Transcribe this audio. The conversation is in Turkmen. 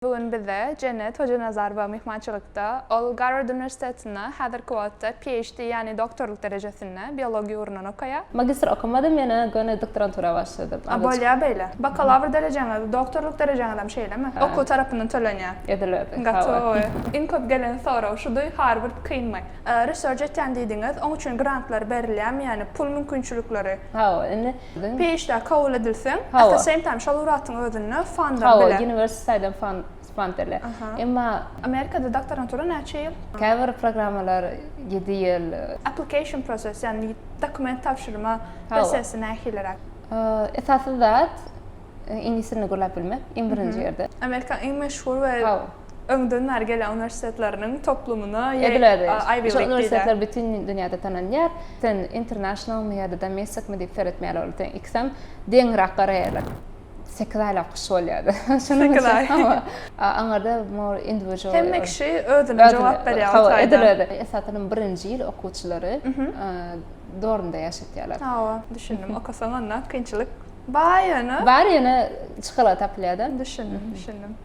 Bugün bize Cennet Hoca Nazarova mehmançılıkta ol Garvard Üniversitesi'ne hazırki wagtda PhD yani doktorluk derecesinde biyoloji uğrundan okaya. Magistr okumadım, yana gönü doktorantura başladım. Bolya beyle. Bakalavr dereceni, doktorluk dereceni adam şeyleme. Oku tarafından tölenýär. Edilirdi. Gatoo. In köp gelen soraw şudy Harvard kynmay. Research etýän diýdiňiz, oň üçin grantlar berilýärmi, yani pul mümkinçilikleri. Ha, indi. PhD kabul edilsen, at the same time şaluratın özünü fondan Ha, bilen. üniversiteden fonderler. Emma Amerikada doktorantura näçe ýyl? käbir programmalar 7 ýyl. Application process, yani dokument tapşırma prosesi nähillerak. Esasy zat ingilisini gurlap bilmek, in birinji ýerde. Amerika en meşhur ve öňden gelen üniversitetlerinin toplumuna Ivy League üniversitetler bütün dünýäde tananýar. Sen international mi ýa-da domestic mi diýip öğretmeýär boldy. Iksam deňrak garaýarlar. 8 aylap kış bolýardy. Sekiz ay. Aňarda more individual. Hem kişi özüne jogap berýär. Edilýärdi. Esatynyň birinji ýyl okuwçylary dorunda ýaşatýarlar. Ha, düşündüm. Okasaň onda kynçylyk. Baýany. Bar ýene çykala tapylýardy. Düşündüm.